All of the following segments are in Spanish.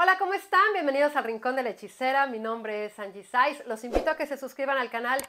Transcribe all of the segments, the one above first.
Hola, ¿cómo están? Bienvenidos al Rincón de la Hechicera. Mi nombre es Angie Saiz. Los invito a que se suscriban al canal.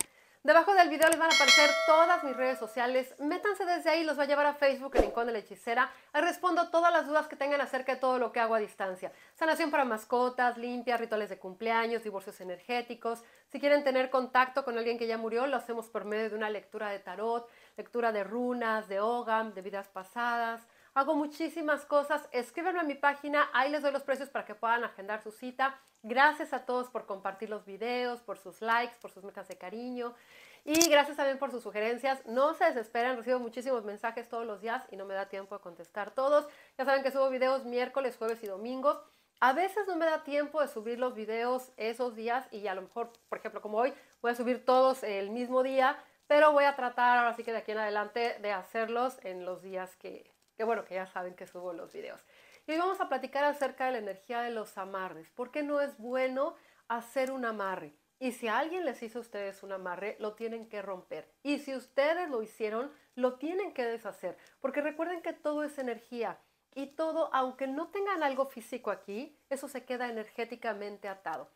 Debajo del video les van a aparecer todas mis redes sociales. Métanse desde ahí, los va a llevar a Facebook, el Rincón de la Hechicera. Ahí respondo todas las dudas que tengan acerca de todo lo que hago a distancia. Sanación para mascotas, limpias, rituales de cumpleaños, divorcios energéticos. Si quieren tener contacto con alguien que ya murió, lo hacemos por medio de una lectura de tarot, lectura de runas, de ogam, de vidas pasadas. Hago muchísimas cosas. Escríbanme a mi página, ahí les doy los precios para que puedan agendar su cita. Gracias a todos por compartir los videos, por sus likes, por sus metas de cariño. Y gracias también por sus sugerencias. No se desesperen, recibo muchísimos mensajes todos los días y no me da tiempo de contestar todos. Ya saben que subo videos miércoles, jueves y domingos. A veces no me da tiempo de subir los videos esos días y a lo mejor, por ejemplo, como hoy, voy a subir todos el mismo día, pero voy a tratar ahora sí que de aquí en adelante de hacerlos en los días que bueno, que ya saben que subo los videos. Y hoy vamos a platicar acerca de la energía de los amarres. ¿Por qué no es bueno hacer un amarre? Y si alguien les hizo a ustedes un amarre, lo tienen que romper. Y si ustedes lo hicieron, lo tienen que deshacer. Porque recuerden que todo es energía. Y todo, aunque no tengan algo físico aquí, eso se queda energéticamente atado.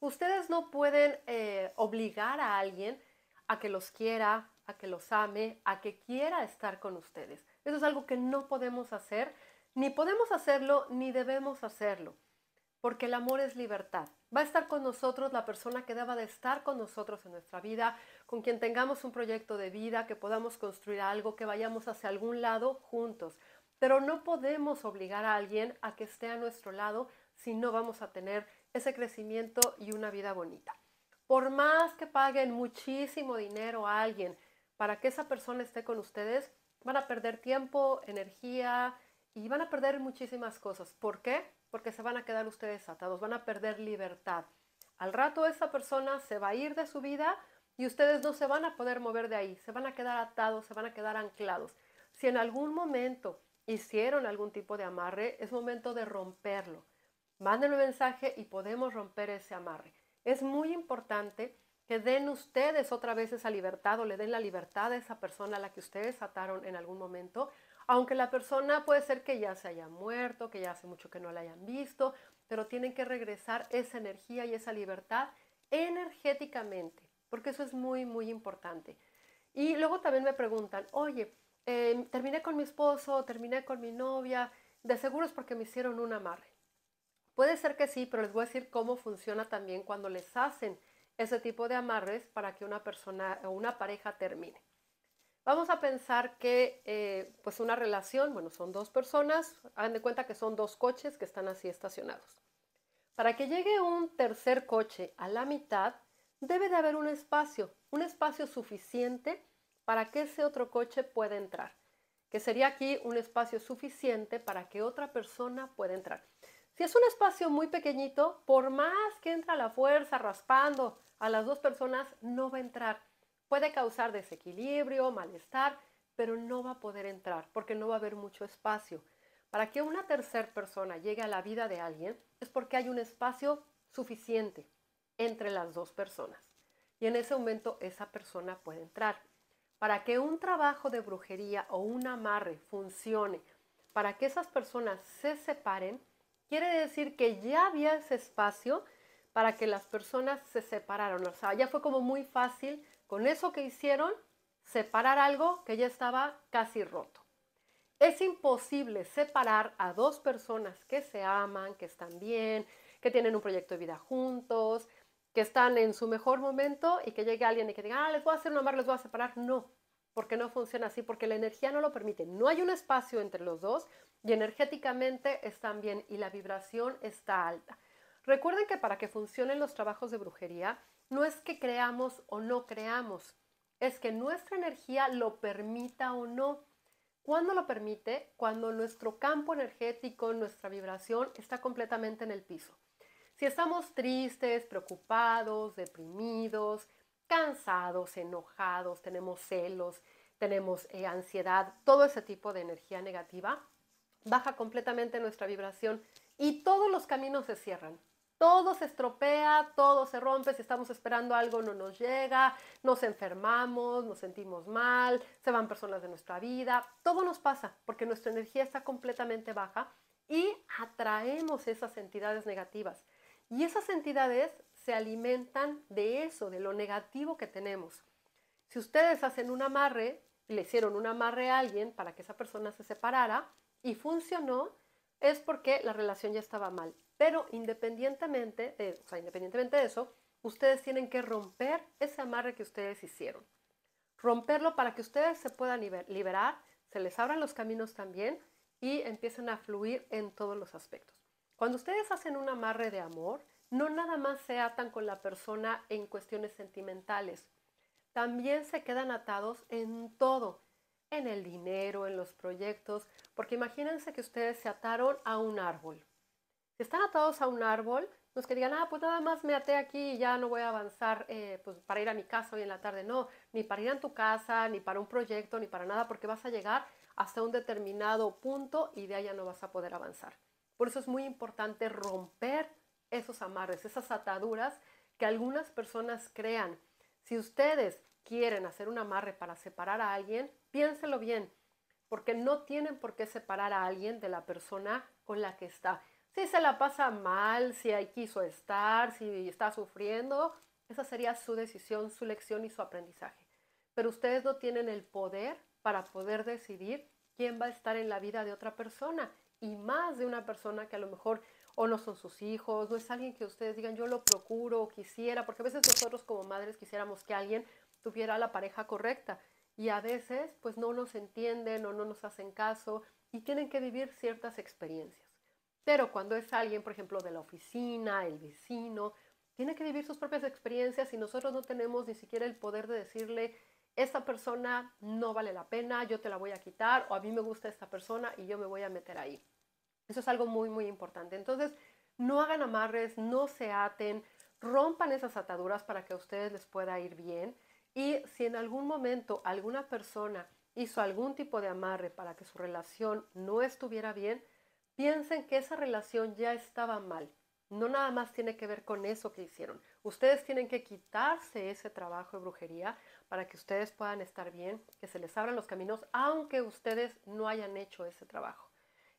Ustedes no pueden obligar a alguien a que los quiera, a que los ame, a que quiera estar con ustedes. Eso es algo que no podemos hacer, ni podemos hacerlo, ni debemos hacerlo, porque el amor es libertad. Va a estar con nosotros la persona que deba de estar con nosotros en nuestra vida, con quien tengamos un proyecto de vida, que podamos construir algo, que vayamos hacia algún lado juntos. Pero no podemos obligar a alguien a que esté a nuestro lado si no vamos a tener ese crecimiento y una vida bonita. Por más que paguen muchísimo dinero a alguien para que esa persona esté con ustedes, van a perder tiempo, energía y van a perder muchísimas cosas. ¿Por qué? Porque se van a quedar ustedes atados, van a perder libertad. Al rato esa persona se va a ir de su vida y ustedes no se van a poder mover de ahí, se van a quedar atados, se van a quedar anclados. Si en algún momento hicieron algún tipo de amarre, es momento de romperlo. Mándenme un mensaje y podemos romper ese amarre. Es muy importante que den ustedes otra vez esa libertad o le den la libertad a esa persona a la que ustedes ataron en algún momento, aunque la persona puede ser que ya se haya muerto, que ya hace mucho que no la hayan visto, pero tienen que regresar esa energía y esa libertad energéticamente, porque eso es muy, muy importante. Y luego también me preguntan, oye, terminé con mi esposo, terminé con mi novia, de seguro es porque me hicieron un amarre. Puede ser que sí, pero les voy a decir cómo funciona también cuando les hacen ese tipo de amarres para que una persona o una pareja termine. Vamos a pensar que pues una relación, bueno, son dos personas, hagan de cuenta que son dos coches que están así estacionados. Para que llegue un tercer coche a la mitad, debe de haber un espacio suficiente para que ese otro coche pueda entrar, que sería aquí un espacio suficiente para que otra persona pueda entrar. Si es un espacio muy pequeñito, por más que entra a la fuerza raspando a las dos personas, no va a entrar. Puede causar desequilibrio, malestar, pero no va a poder entrar porque no va a haber mucho espacio. Para que una tercera persona llegue a la vida de alguien es porque hay un espacio suficiente entre las dos personas. Y en ese momento esa persona puede entrar. Para que un trabajo de brujería o un amarre funcione, para que esas personas se separen, quiere decir que ya había ese espacio para que las personas se separaron. O sea, ya fue como muy fácil con eso que hicieron separar algo que ya estaba casi roto. Es imposible separar a dos personas que se aman, que están bien, que tienen un proyecto de vida juntos, que están en su mejor momento y que llegue alguien y que diga, les voy a hacer un amarre, les voy a separar. No, porque no funciona así, porque la energía no lo permite. No hay un espacio entre los dos y energéticamente están bien y la vibración está alta. Recuerden que para que funcionen los trabajos de brujería, no es que creamos o no creamos, es que nuestra energía lo permita o no. ¿Cuándo lo permite? Cuando nuestro campo energético, nuestra vibración está completamente en el piso. Si estamos tristes, preocupados, deprimidos, cansados, enojados, tenemos celos, tenemos ansiedad, todo ese tipo de energía negativa, baja completamente nuestra vibración y todos los caminos se cierran. Todo se estropea, todo se rompe, si estamos esperando algo no nos llega, nos enfermamos, nos sentimos mal, se van personas de nuestra vida, todo nos pasa porque nuestra energía está completamente baja y atraemos esas entidades negativas. Y esas entidades se alimentan de eso, de lo negativo que tenemos. Si ustedes hacen un amarre, le hicieron un amarre a alguien para que esa persona se separara y funcionó, es porque la relación ya estaba mal. Pero independientemente de eso, ustedes tienen que romper ese amarre que ustedes hicieron. Romperlo para que ustedes se puedan liberar, se les abran los caminos también y empiecen a fluir en todos los aspectos. Cuando ustedes hacen un amarre de amor, no nada más se atan con la persona en cuestiones sentimentales, también se quedan atados en todo, en el dinero, en los proyectos, porque imagínense que ustedes se ataron a un árbol. Si están atados a un árbol, no es que digan, pues nada más me até aquí y ya no voy a avanzar pues para ir a mi casa hoy en la tarde. No, ni para ir a tu casa, ni para un proyecto, ni para nada, porque vas a llegar hasta un determinado punto y de ahí ya no vas a poder avanzar. Por eso es muy importante romper esos amarres, esas ataduras que algunas personas crean. Si ustedes quieren hacer un amarre para separar a alguien, piénselo bien, porque no tienen por qué separar a alguien de la persona con la que está. Si se la pasa mal, si ahí quiso estar, si está sufriendo, esa sería su decisión, su lección y su aprendizaje. Pero ustedes no tienen el poder para poder decidir quién va a estar en la vida de otra persona, y más de una persona que a lo mejor o no son sus hijos, no es alguien que ustedes digan yo lo procuro o quisiera, porque a veces nosotros como madres quisiéramos que alguien tuviera la pareja correcta y a veces pues no nos entienden o no nos hacen caso y tienen que vivir ciertas experiencias. Pero cuando es alguien, por ejemplo, de la oficina, el vecino, tiene que vivir sus propias experiencias y nosotros no tenemos ni siquiera el poder de decirle, esta persona no vale la pena, yo te la voy a quitar, o a mí me gusta esta persona y yo me voy a meter ahí. Eso es algo muy, muy importante. Entonces, no hagan amarres, no se aten, rompan esas ataduras para que a ustedes les pueda ir bien. Y si en algún momento alguna persona hizo algún tipo de amarre para que su relación no estuviera bien, piensen que esa relación ya estaba mal. No nada más tiene que ver con eso que hicieron. Ustedes tienen que quitarse ese trabajo de brujería para que ustedes puedan estar bien, que se les abran los caminos, aunque ustedes no hayan hecho ese trabajo.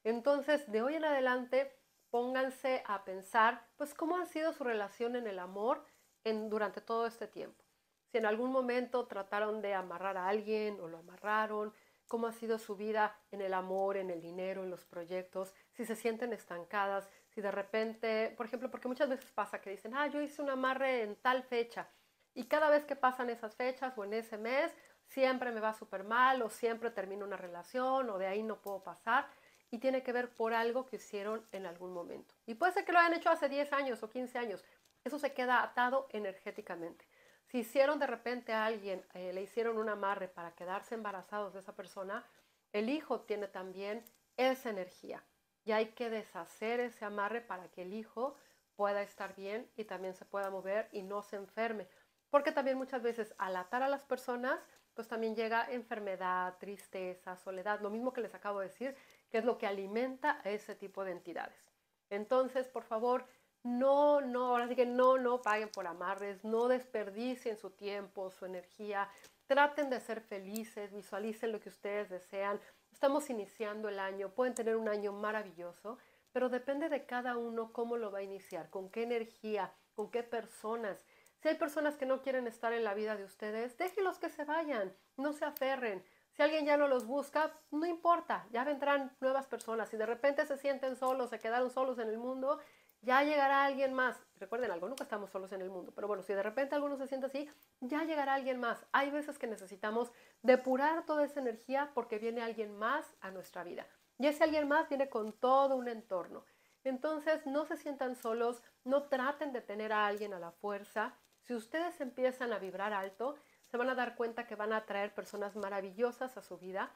Entonces, de hoy en adelante, pónganse a pensar, pues, cómo ha sido su relación en el amor durante todo este tiempo. Si en algún momento trataron de amarrar a alguien o lo amarraron, cómo ha sido su vida en el amor, en el dinero, en los proyectos, si se sienten estancadas, si de repente, por ejemplo, porque muchas veces pasa que dicen, yo hice un amarre en tal fecha y cada vez que pasan esas fechas o en ese mes, siempre me va súper mal o siempre termino una relación o de ahí no puedo pasar y tiene que ver por algo que hicieron en algún momento. Y puede ser que lo hayan hecho hace 10 años o 15 años. Eso se queda atado energéticamente. Si hicieron de repente a alguien, le hicieron un amarre para quedarse embarazados de esa persona, el hijo tiene también esa energía. Y hay que deshacer ese amarre para que el hijo pueda estar bien y también se pueda mover y no se enferme. Porque también muchas veces al atar a las personas, pues también llega enfermedad, tristeza, soledad, lo mismo que les acabo de decir, que es lo que alimenta a ese tipo de entidades. Entonces, por favor, ahora sí que no paguen por amarres, no desperdicien su tiempo, su energía, traten de ser felices, visualicen lo que ustedes desean. Estamos iniciando el año, pueden tener un año maravilloso, pero depende de cada uno cómo lo va a iniciar, con qué energía, con qué personas. Si hay personas que no quieren estar en la vida de ustedes, déjenlos que se vayan, no se aferren. Si alguien ya no los busca, no importa, ya vendrán nuevas personas. Si de repente se sienten solos, se quedaron solos en el mundo, ya llegará alguien más. Recuerden algo, nunca estamos solos en el mundo, pero bueno, si de repente alguno se siente así, ya llegará alguien más. Hay veces que necesitamos depurar toda esa energía porque viene alguien más a nuestra vida. Y ese alguien más viene con todo un entorno. Entonces, no se sientan solos, no traten de tener a alguien a la fuerza. Si ustedes empiezan a vibrar alto, se van a dar cuenta que van a atraer personas maravillosas a su vida,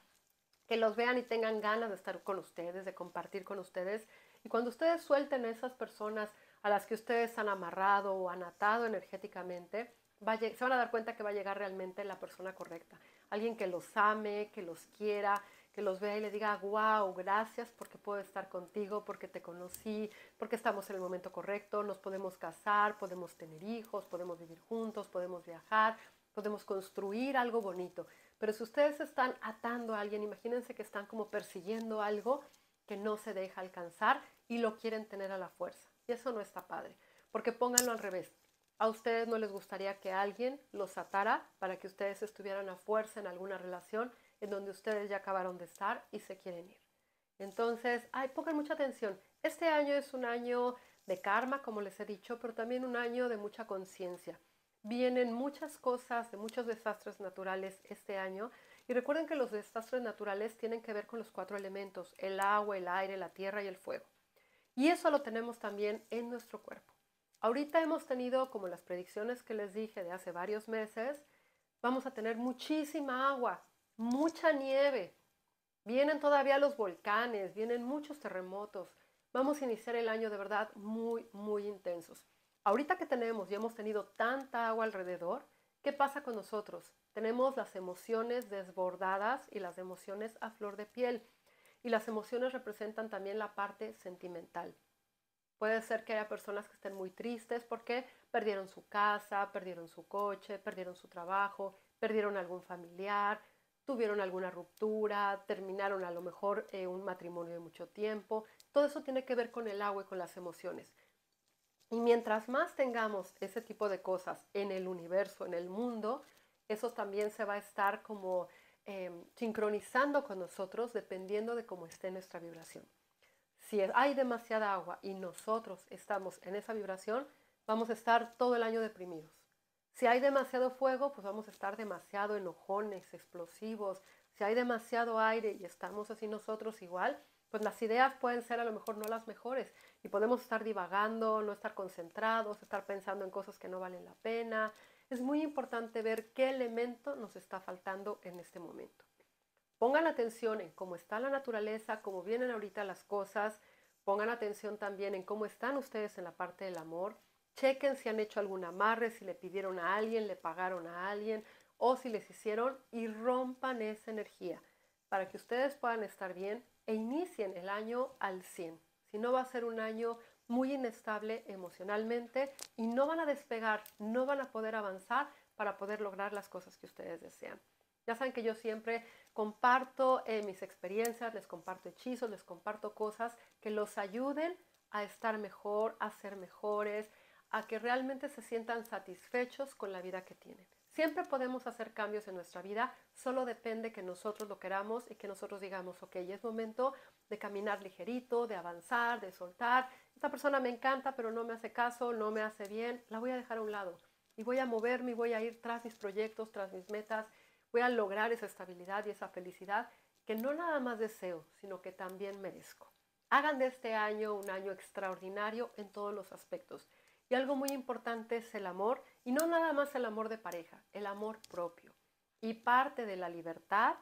que los vean y tengan ganas de estar con ustedes, de compartir con ustedes. Y cuando ustedes suelten a esas personas a las que ustedes han amarrado o han atado energéticamente, se van a dar cuenta que va a llegar realmente la persona correcta. Alguien que los ame, que los quiera, que los vea y le diga, wow, gracias porque puedo estar contigo, porque te conocí, porque estamos en el momento correcto, nos podemos casar, podemos tener hijos, podemos vivir juntos, podemos viajar, podemos construir algo bonito. Pero si ustedes están atando a alguien, imagínense que están como persiguiendo algo, que no se deja alcanzar y lo quieren tener a la fuerza. Y eso no está padre, porque pónganlo al revés. A ustedes no les gustaría que alguien los atara para que ustedes estuvieran a fuerza en alguna relación en donde ustedes ya acabaron de estar y se quieren ir. Entonces, pongan mucha atención. Este año es un año de karma, como les he dicho, pero también un año de mucha conciencia. Vienen muchas cosas, de muchos desastres naturales este año. Y recuerden que los desastres naturales tienen que ver con los 4 elementos: el agua, el aire, la tierra y el fuego. Y eso lo tenemos también en nuestro cuerpo. Ahorita hemos tenido, como las predicciones que les dije de hace varios meses, vamos a tener muchísima agua, mucha nieve. Vienen todavía los volcanes, vienen muchos terremotos. Vamos a iniciar el año de verdad muy, muy intensos. Ahorita que tenemos y hemos tenido tanta agua alrededor, ¿qué pasa con nosotros? Tenemos las emociones desbordadas y las emociones a flor de piel. Y las emociones representan también la parte sentimental. Puede ser que haya personas que estén muy tristes porque perdieron su casa, perdieron su coche, perdieron su trabajo, perdieron algún familiar, tuvieron alguna ruptura, terminaron a lo mejor un matrimonio de mucho tiempo. Todo eso tiene que ver con el agua y con las emociones. Y mientras más tengamos ese tipo de cosas en el universo, en el mundo, eso también se va a estar como sincronizando con nosotros dependiendo de cómo esté nuestra vibración. Si hay demasiada agua y nosotros estamos en esa vibración, vamos a estar todo el año deprimidos. Si hay demasiado fuego, pues vamos a estar demasiado enojones, explosivos. Si hay demasiado aire y estamos así nosotros igual, pues las ideas pueden ser a lo mejor no las mejores y podemos estar divagando, no estar concentrados, estar pensando en cosas que no valen la pena. Es muy importante ver qué elemento nos está faltando en este momento. Pongan atención en cómo está la naturaleza, cómo vienen ahorita las cosas. Pongan atención también en cómo están ustedes en la parte del amor. Chequen si han hecho algún amarre, si le pidieron a alguien, le pagaron a alguien o si les hicieron, y rompan esa energía para que ustedes puedan estar bien e inicien el año al 100. Si no, va a ser un año muy inestable emocionalmente y no van a despegar, no van a poder avanzar para poder lograr las cosas que ustedes desean. Ya saben que yo siempre comparto mis experiencias, les comparto hechizos, les comparto cosas que los ayuden a estar mejor, a ser mejores, a que realmente se sientan satisfechos con la vida que tienen. Siempre podemos hacer cambios en nuestra vida, solo depende que nosotros lo queramos y que nosotros digamos, ok, es momento de caminar ligerito, de avanzar, de soltar. Esta persona me encanta, pero no me hace caso, no me hace bien, la voy a dejar a un lado y voy a moverme y voy a ir tras mis proyectos, tras mis metas. Voy a lograr esa estabilidad y esa felicidad que no nada más deseo, sino que también merezco. Hagan de este año un año extraordinario en todos los aspectos. Y algo muy importante es el amor, y no nada más el amor de pareja, el amor propio. Y parte de la libertad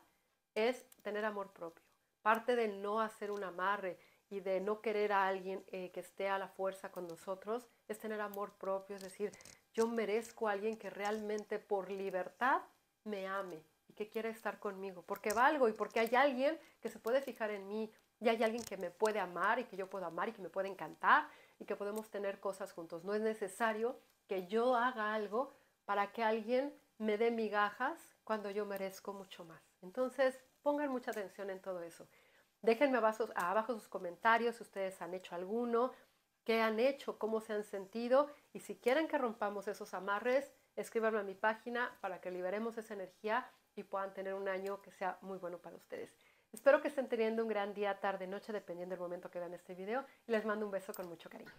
es tener amor propio. Parte de no hacer un amarre y de no querer a alguien que esté a la fuerza con nosotros es tener amor propio, es decir, yo merezco a alguien que realmente por libertad me ame y que quiera estar conmigo, porque valgo y porque hay alguien que se puede fijar en mí y hay alguien que me puede amar y que yo puedo amar y que me puede encantar y que podemos tener cosas juntos. No es necesario que yo haga algo para que alguien me dé migajas cuando yo merezco mucho más. Entonces, pongan mucha atención en todo eso. Déjenme abajo sus comentarios si ustedes han hecho alguno, qué han hecho, cómo se han sentido, y si quieren que rompamos esos amarres, escríbanme a mi página para que liberemos esa energía y puedan tener un año que sea muy bueno para ustedes. Espero que estén teniendo un gran día, tarde, noche, dependiendo del momento que vean este video, y les mando un beso con mucho cariño.